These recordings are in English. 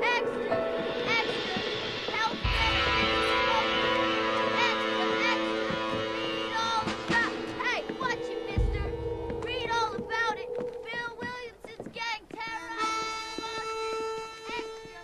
Extra! Extra! Help me! Extra! Extra! Read all about... Hey, watch it, mister! Read all about it! Bill Williamson's gang terrorized Boston! Extra!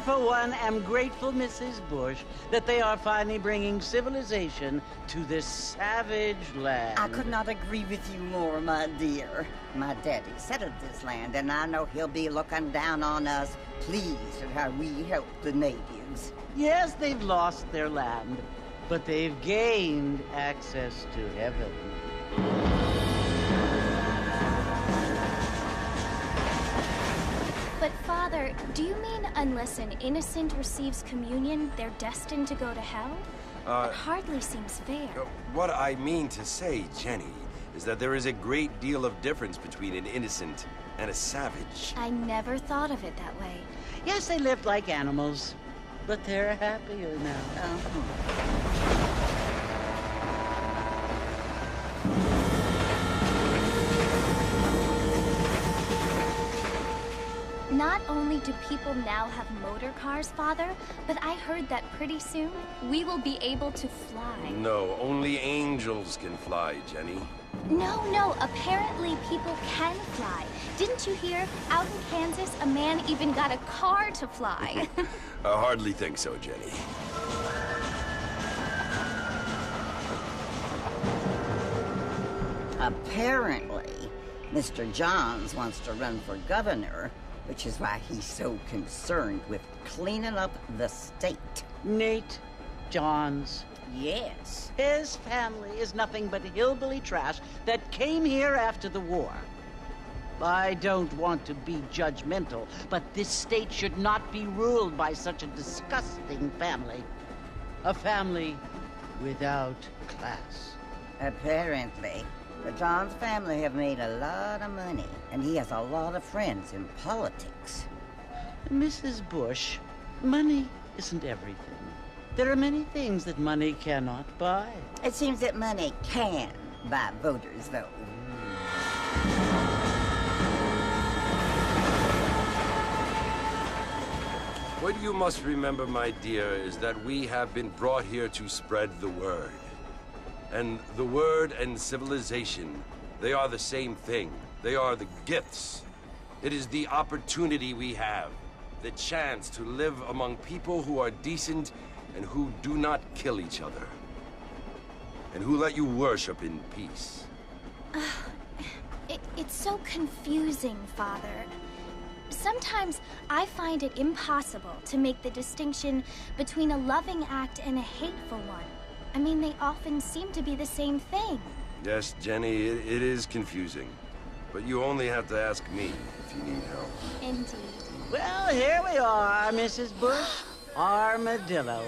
For one, am grateful, Mrs. Bush, that they are finally bringing civilization to this savage land. I could not agree with you more, my dear. My daddy settled this land, and I know he'll be looking down on us, pleased at how we help the natives. Yes, they've lost their land, but they've gained access to heaven. But, Father, do you mean unless an innocent receives communion, they're destined to go to hell? That hardly seems fair. What I mean to say, Jenny, is that there is a great deal of difference between an innocent and a savage. I never thought of it that way. Yes, they lived like animals, but they're happier now. Not only do people now have motor cars, Father, but I heard that pretty soon we will be able to fly. No, only angels can fly, Jenny. No, apparently people can fly. Didn't you hear? Out in Kansas, a man even got a car to fly. I hardly think so, Jenny. Apparently, Mr. Johns wants to run for governor, which is why he's so concerned with cleaning up the state. Nate Johns. Yes. His family is nothing but hillbilly trash that came here after the war. I don't want to be judgmental, but this state should not be ruled by such a disgusting family. A family without class. Apparently, the Johns family have made a lot of money, and he has a lot of friends in politics. Mrs. Bush, money isn't everything. There are many things that money cannot buy. It seems that money can buy voters, though. What you must remember, my dear, is that we have been brought here to spread the word. And the word and civilization, they are the same thing. They are the gifts. It is the opportunity we have, the chance to live among people who are decent and who do not kill each other, and who let you worship in peace. It's so confusing, Father. Sometimes I find it impossible to make the distinction between a loving act and a hateful one. I mean, they often seem to be the same thing. Yes, Jenny, it is confusing. But you only have to ask me if you need help. Indeed. Well, here we are, Mrs. Bush. Armadillo.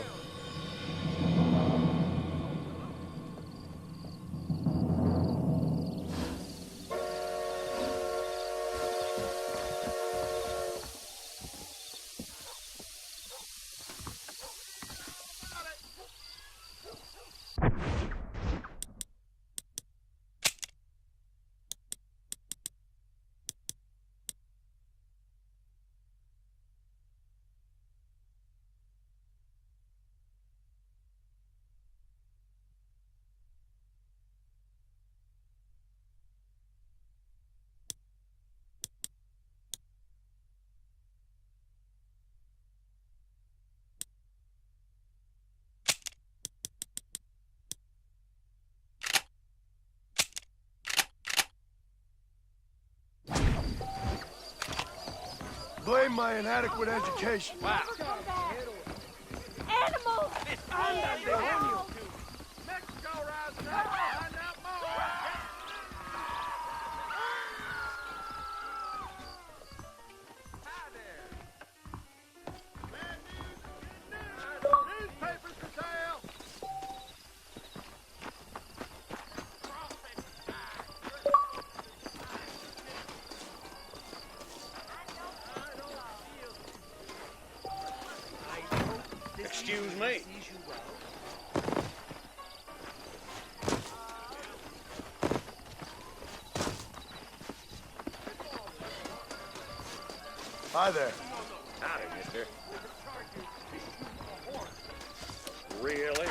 Blame my inadequate education. Wow. Animals! Animals! Mexico rising up. Find out more. Hi there. Newspapers for sale. Excuse me. Hi there. Howdy, mister. Really?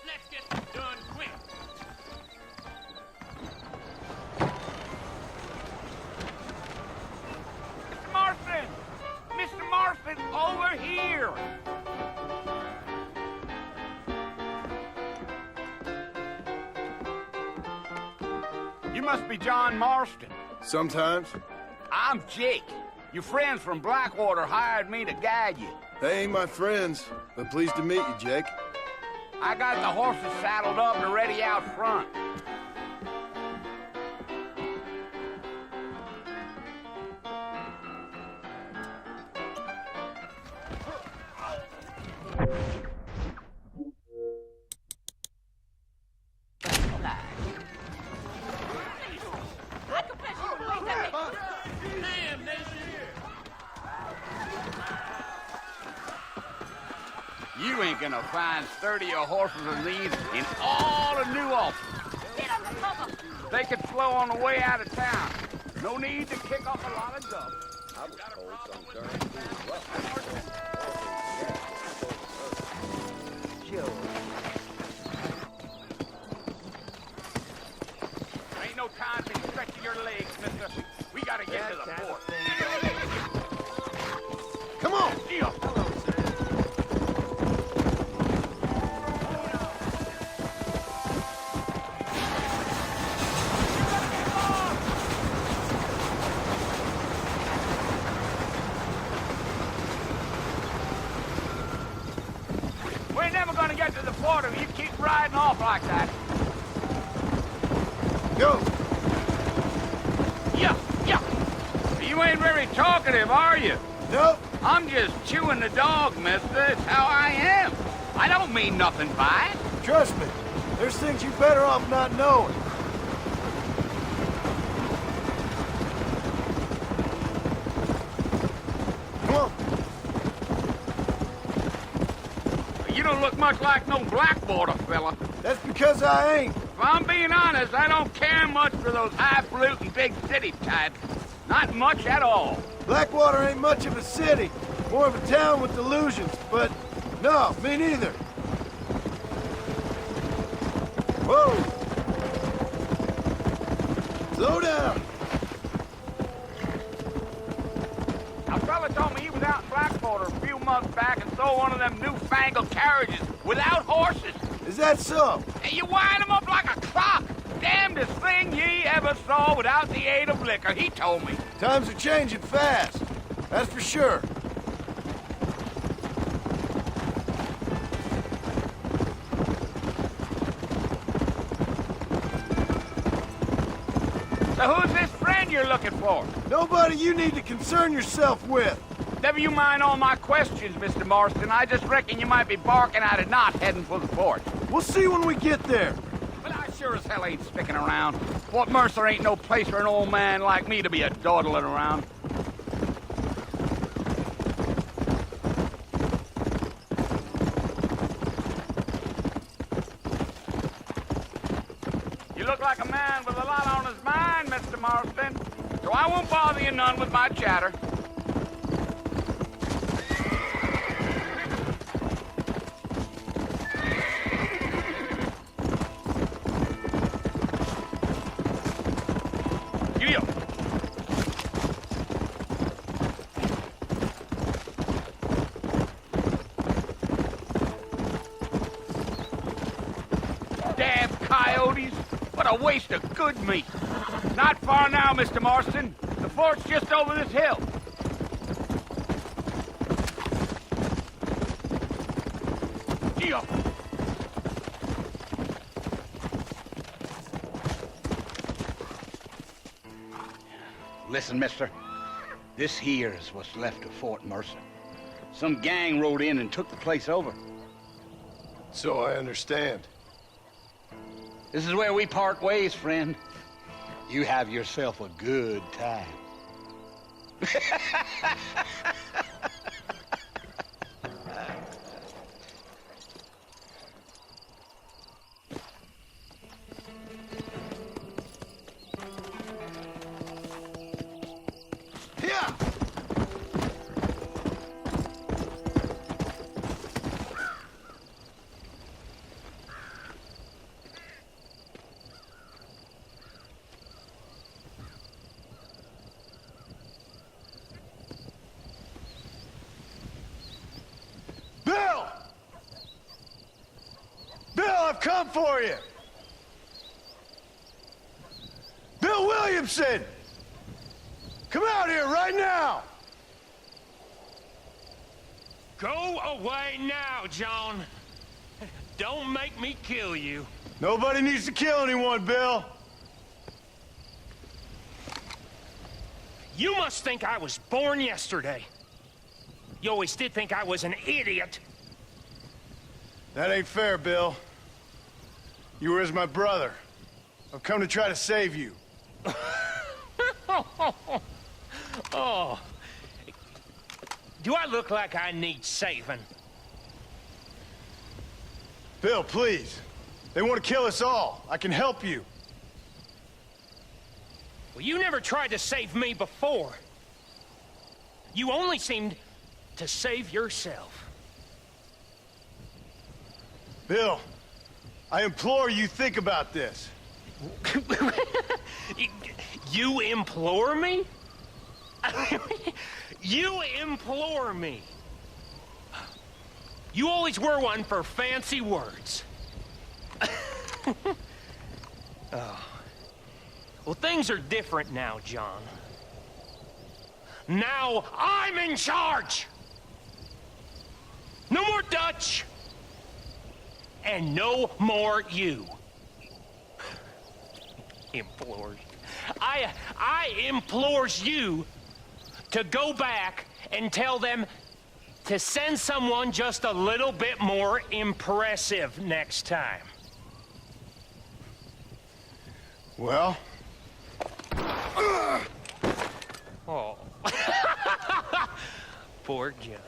Let's get this done quick. Mr. Marston! Mr. Marston, over here! You must be John Marston. Sometimes. I'm Jake. Your friends from Blackwater hired me to guide you. They ain't my friends, but pleased to meet you, Jake. I got the horses saddled up and ready out front. You ain't gonna find sturdier horses than these in all of New Ulster. Get on the cover! They could slow on the way out of town. No need to kick up a lot of dust. I was told some darn Ain't no time to stretch your legs, mister. We gotta get to the fort. Come on! Deal. We're never gonna get to the fort if you keep riding off like that. Go! Yeah. You ain't very talkative, are you? Nope. I'm just chewing the dog, mister. It's how I am. I don't mean nothing by it. Trust me. There's things you're better off not knowing. Come on. You don't look much like no Blackwater fella. That's because I ain't. If I'm being honest, I don't care much for those highfalutin big city types. Not much at all. Blackwater ain't much of a city. More of a town with delusions, but no, me neither. Whoa! Slow down. A fella told me he was out in Blackwater a few months back and saw one of them newfangled carriages without horses. Is that so? And you wind them up like a clock. Damnedest thing ye ever saw without the aid of liquor, he told me. Times are changing fast. That's for sure. So who's this friend you're looking for? Nobody you need to concern yourself with. Never you mind all my questions, Mr. Marston. I just reckon you might be barking out a knot heading for the fort. We'll see when we get there. But I sure as hell ain't sticking around. Fort Mercer ain't no place for an old man like me to be a dawdling around. You look like a man with a lot on his mind, Mr. Marston. So I won't bother you none with my chatter. What a waste of good meat. Not far now, Mr. Marston. The fort's just over this hill. Geo. Listen, mister. This here is what's left of Fort Mercer. Some gang rode in and took the place over. So I understand. This is where we part ways, friend. You have yourself a good time. I've come for you! Bill Uillymson! Come out here right now! Go away now, John. Don't make me kill you. Nobody needs to kill anyone, Bill. You must think I was born yesterday. You always did think I was an idiot. That ain't fair, Bill. You were as my brother. I've come to try to save you. Oh. Do I look like I need saving? Bill, please. They want to kill us all. I can help you. Well, you never tried to save me before. You only seemed to save yourself. Bill, I implore you think about this. You implore me? You implore me. You always were one for fancy words. Oh. Well, things are different now, John. Now I'm in charge! No more Dutch! And no more you. Implores. I implores you to go back and tell them to send someone just a little bit more impressive next time. Well? Oh. Poor John.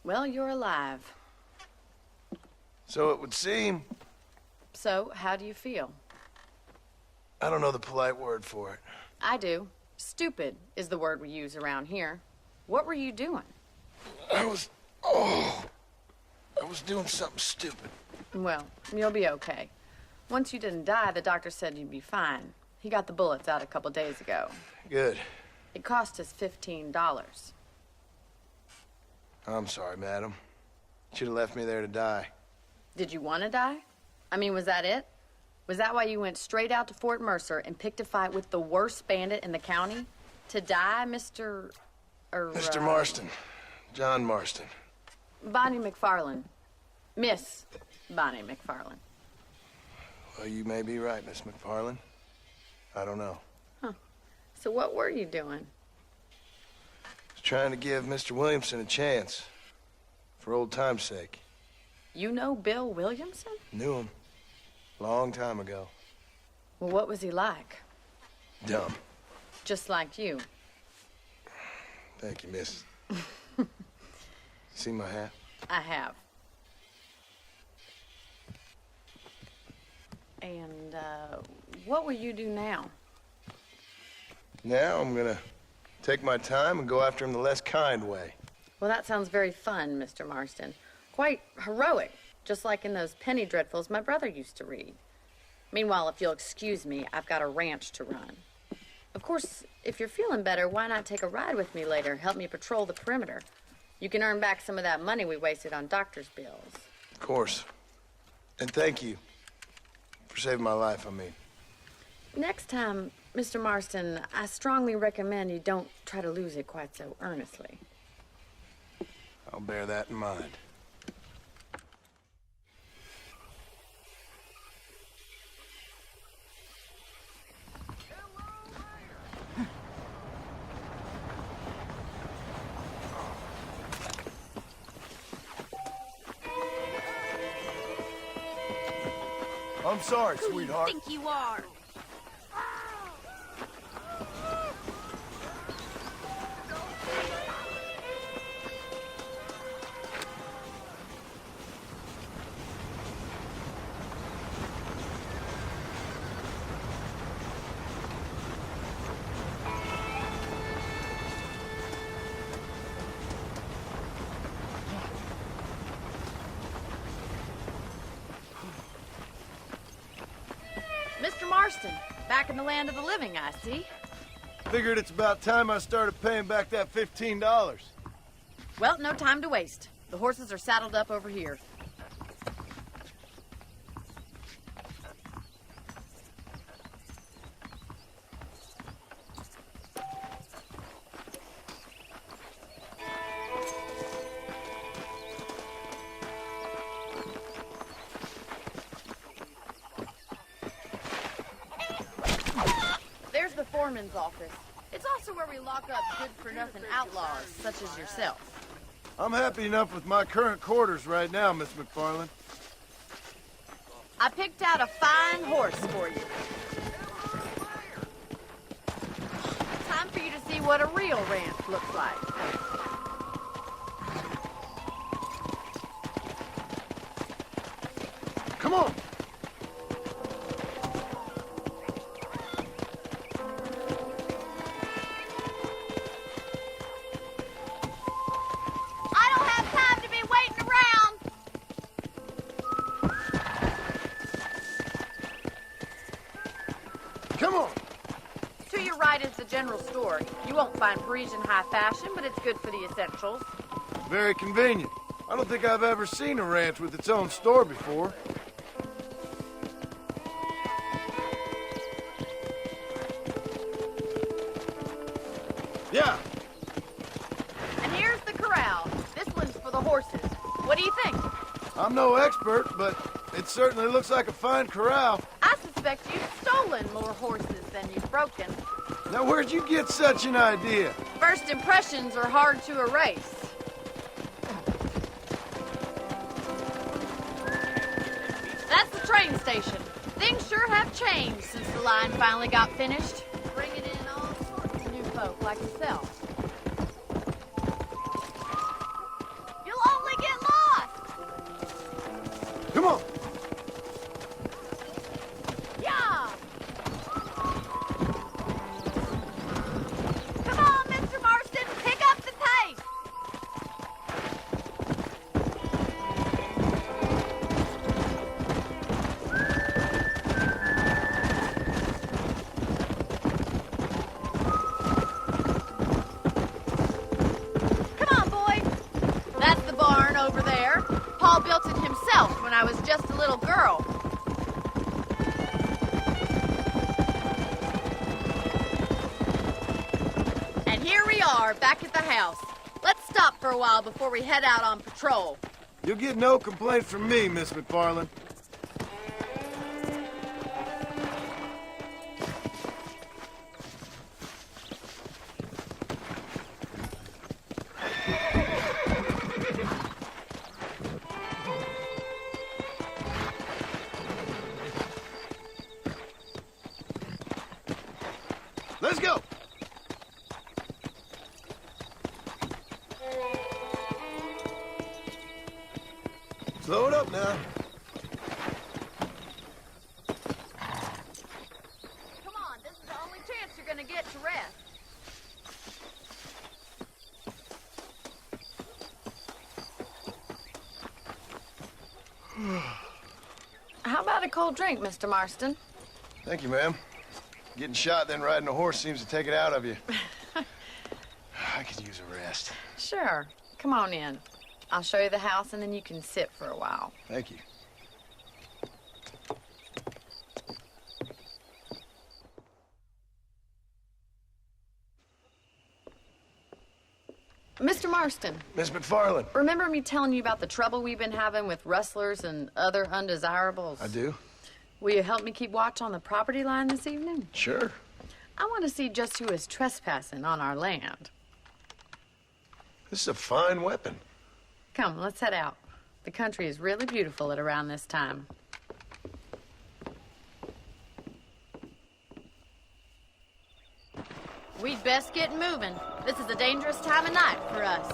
Well, you're alive. So it would seem. So, how do you feel? I don't know the polite word for it. I do. Stupid is the word we use around here. What were you doing? I was doing something stupid. Well, you'll be okay. Once you didn't die, the doctor said you'd be fine. He got the bullets out a couple days ago. Good. It cost us $15. I'm sorry, madam. Should have left me there to die. Did you want to die? I mean, was that it? Was that why you went straight out to Fort Mercer and picked a fight with the worst bandit in the county? To die, Mr. Mr. Marston. John Marston. Bonnie McFarlane. Miss Bonnie McFarlane. Well, you may be right, Miss McFarlane. I don't know. Huh. So what were you doing? I was trying to give Mr. Williamson a chance. For old time's sake. You know Bill Williamson? Knew him. Long time ago. Well, what was he like? Dumb. Just like you. Thank you, miss. See my hat? I have. And, what will you do now? Now I'm gonna take my time and go after him the less kind way. Well, that sounds very fun, Mr. Marston. Quite heroic, just like in those penny dreadfuls my brother used to read. Meanwhile, if you'll excuse me, I've got a ranch to run. Of course, if you're feeling better, why not take a ride with me later? Help me patrol the perimeter. You can earn back some of that money we wasted on doctor's bills. Of course. And thank you for saving my life, I mean. Next time, Mr. Marston, I strongly recommend you don't try to lose it quite so earnestly. I'll bear that in mind. I'm sorry, sweetheart. Who do you think you are? Mr. Marston, back in the land of the living, I see. Figured it's about time I started paying back that $15. Well, no time to waste. The horses are saddled up over here. There's the foreman's office. It's also where we lock up good-for-nothing outlaws, such as yourself. I'm happy enough with my current quarters right now, Miss McFarlane. I picked out a fine horse for you. Time for you to see what a real ranch looks like. Come on! I don't have time to be waiting around. Come on! To your right is the general store. You won't find Parisian high fashion, but it's good for the essentials. Very convenient. I don't think I've ever seen a ranch with its own store before. Yeah. And here's the corral. This one's for the horses. What do you think? I'm no expert, but it certainly looks like a fine corral. I suspect you've stolen more horses than you've broken. Now, where'd you get such an idea? First impressions are hard to erase. That's the train station. Things sure have changed since the line finally got finished. Bringing in all sorts of new folk like yourself. You'll only get lost. Come on! Yeah. Come on, Mr. Marston, pick up the pace. Come on, boy. That's the barn over there. Paul built it himself when I was just a little girl. we are, back at the house. Let's stop for a while before we head out on patrol. You'll get no complaint from me, Miss McFarland. Let's go! Slow it up now. Come on, this is the only chance you're gonna get to rest. How about a cold drink, Mr. Marston? Thank you, ma'am. Getting shot, then riding a horse seems to take it out of you. I could use a rest. Sure. Come on in. I'll show you the house, and then you can sit for a while. Thank you. Mr. Marston, Miss McFarland. remember me telling you about the trouble we've been having with rustlers and other undesirables? I do. Will you help me keep watch on the property line this evening? Sure. I want to see just who is trespassing on our land. This is a fine weapon. Come, let's head out. The country is really beautiful at around this time. We'd best get moving. This is a dangerous time of night for us.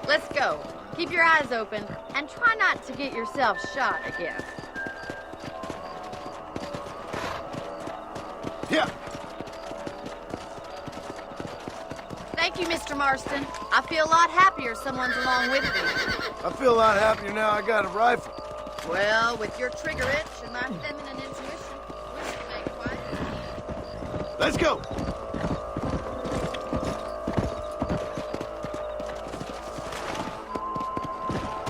Let's go. Keep your eyes open and try not to get yourself shot again. Yeah. Thank you, Mr. Marston. I feel a lot happier someone's along with me. I feel a lot happier now I got a rifle. Well, with your trigger itch and my feminine intuition, we should make quite. Let's go.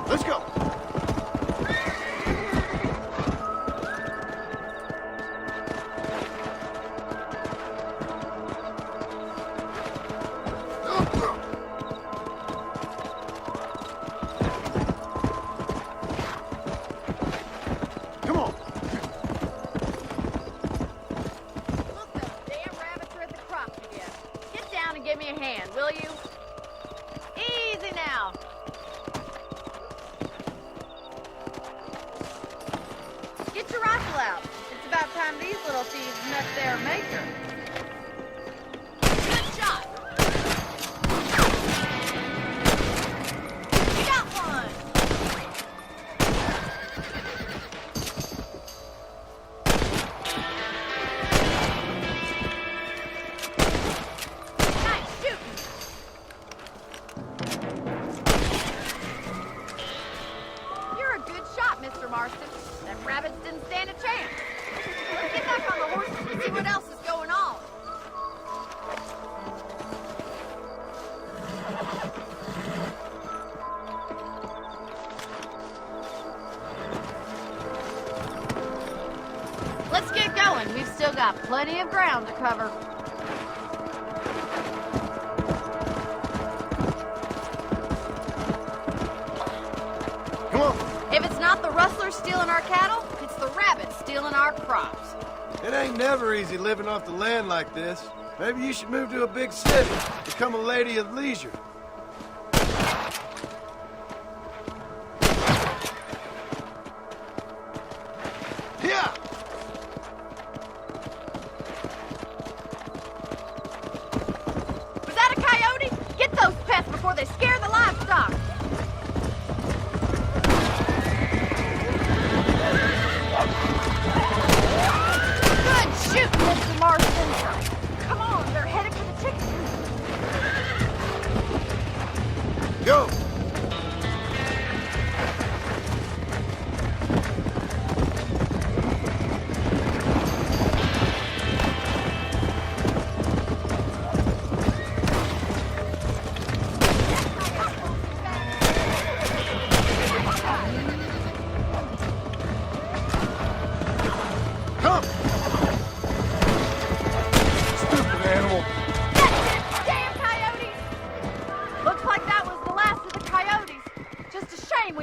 Let's go. Come on. Look, those damn rabbits are at the crop again. Get down and give me a hand, will you? Easy now. Get your rifle out. It's about time these little thieves met their maker. Good shot. You got one. Nice shooting. You're a good shot, Mr. Marston. Them rabbits didn't stand a chance. Let's get back on the horses and see what else is going on. Let's get going. We've still got plenty of ground to cover. Come on. If it's not the rustlers stealing our cattle, it's the rabbits stealing our crops. It ain't never easy living off the land like this. Maybe you should move to a big city, become a lady of leisure. Yeah! Was that a coyote? Get those pests before they scare the livestock. Good shoot, Mr. Marston. Come on, they're headed for the chicken coop. Go!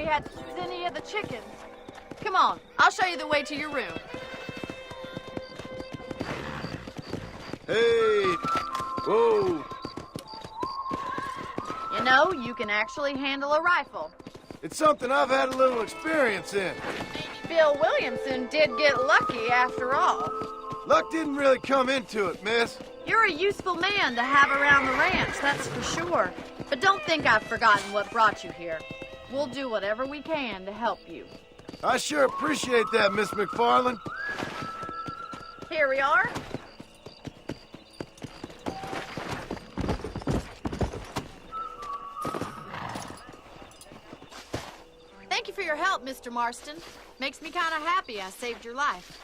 had to use any of the chickens. Come on, I'll show you the way to your room. Hey! Whoa! You know, you can actually handle a rifle. It's something I've had a little experience in. Bill Uillямson did get lucky after all. Luck didn't really come into it, miss. You're a useful man to have around the ranch, that's for sure. But don't think I've forgotten what brought you here. We'll do whatever we can to help you. I sure appreciate that, Miss McFarland. Here we are. Thank you for your help, Mr. Marston. Makes me kind of happy I saved your life.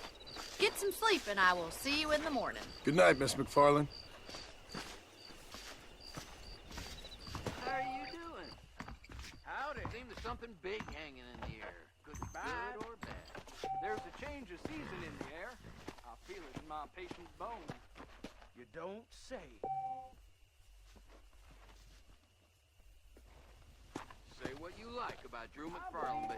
Get some sleep and I will see you in the morning. Good night, Miss McFarland. How are you doing? Howdy. Seems there's something big hanging in the air. Could be good or bad. There's a change of season in the air. I feel it in my patient's bones. You don't say. Say what you like about Drew McFarland, but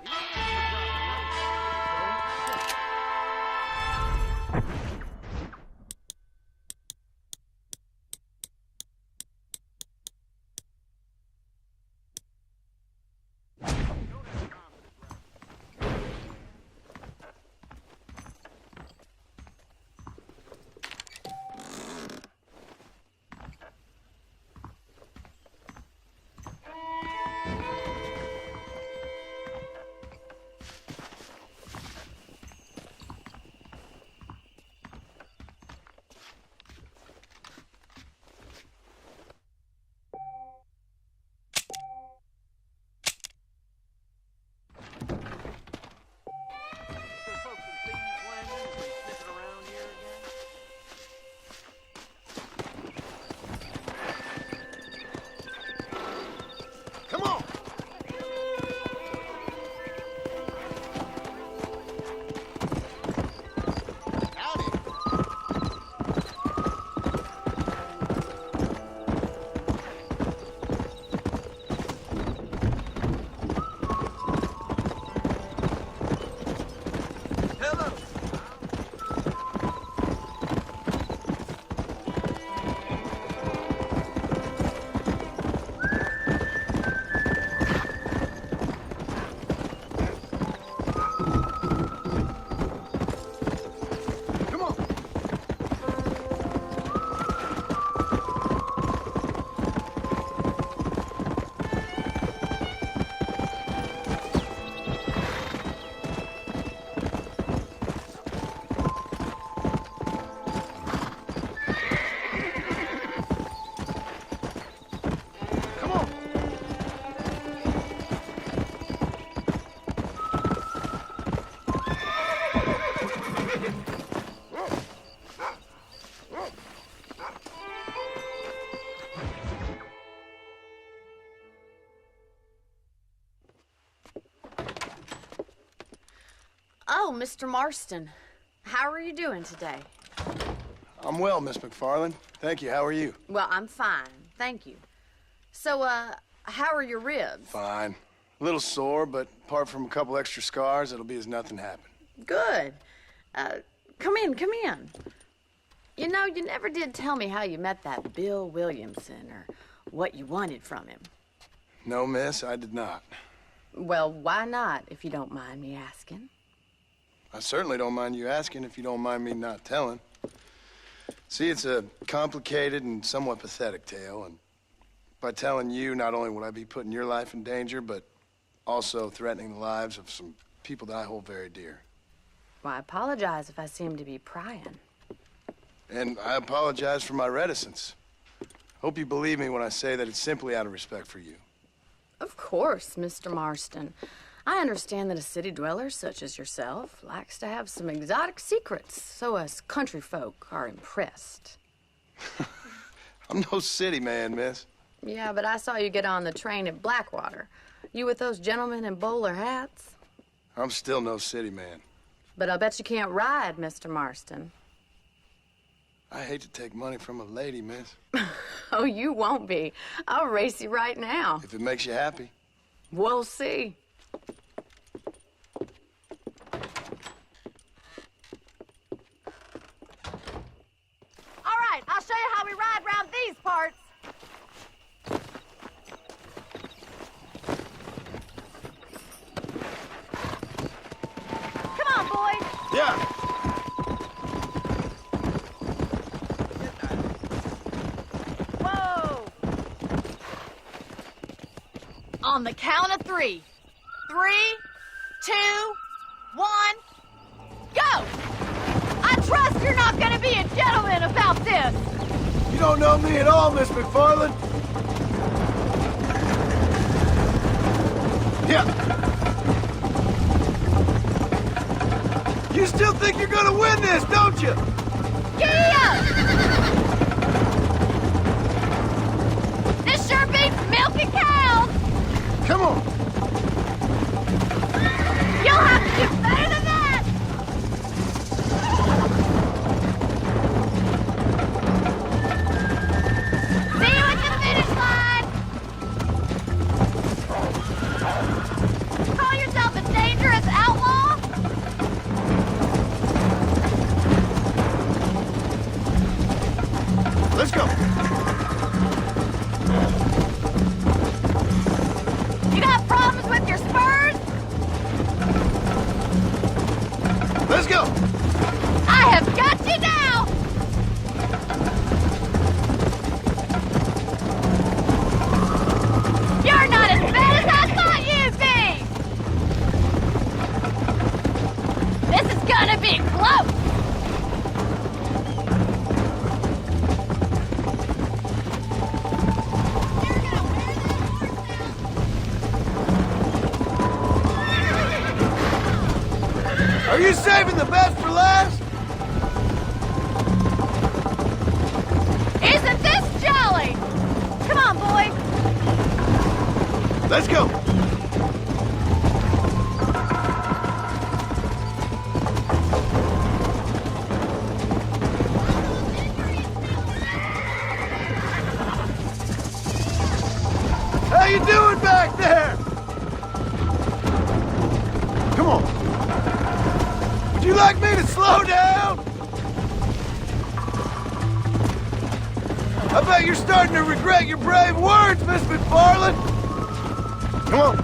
Oh, Mr. Marston, how are you doing today? I'm well, Miss McFarland. Thank you. How are you? Well, I'm fine, thank you. So, how are your ribs? Fine. A little sore, but apart from a couple extra scars, it'll be as nothing happened. Good. Come in, come in. You know, you never did tell me how you met that Bill Uillямson or what you wanted from him. No, miss, I did not. Well, why not, if you don't mind me asking? I certainly don't mind you asking if you don't mind me not telling. See, it's a complicated and somewhat pathetic tale, and by telling you, not only would I be putting your life in danger, but also threatening the lives of some people that I hold very dear. Well, I apologize if I seem to be prying. And I apologize for my reticence. Hope you believe me when I say that it's simply out of respect for you. Of course, Mr. Marston. I understand that a city dweller such as yourself likes to have some exotic secrets, so us country folk are impressed. I'm no city man, miss. Yeah, but I saw you get on the train at Blackwater. You with those gentlemen in bowler hats? I'm still no city man. But I'll bet you can't ride, Mr. Marston. I hate to take money from a lady, miss. Oh, you won't be. I'll race you right now. If it makes you happy. We'll see. On the count of 3. 3, 2, 1, go! I trust you're not gonna be a gentleman about this! You don't know me at all, Miss McFarland. Yeah. You still think you're gonna win this, don't you? Yeah! This sure beats milking cows! Come on. You'll have to do better than that! See you at the finish line! Call yourself a dangerous outlaw? Let's go. You got problems with your spurs? Let's go. I have got you now! You're not as bad as I thought you'd be! This is gonna be close! Are you saving the best for last? Isn't this jolly? Come on, boy. Let's go. How you doing back there? Come on. Would you like me to slow down? I bet you're starting to regret your brave words, Miss McFarland. Come on.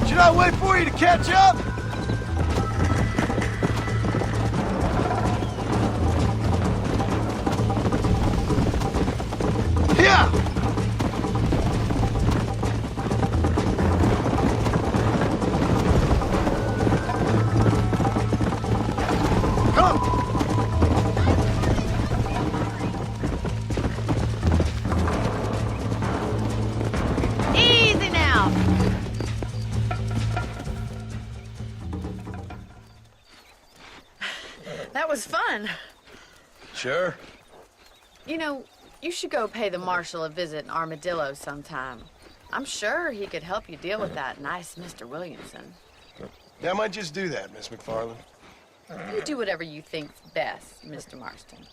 Should I wait for you to catch up? Yeah! Come! Easy now. That was fun. Sure. You know, you should go pay the marshal a visit in Armadillo sometime. I'm sure he could help you deal with that nice Mr. Williamson. Yeah, I might just do that, Miss McFarland. You do whatever you think's best, Mr. Marston.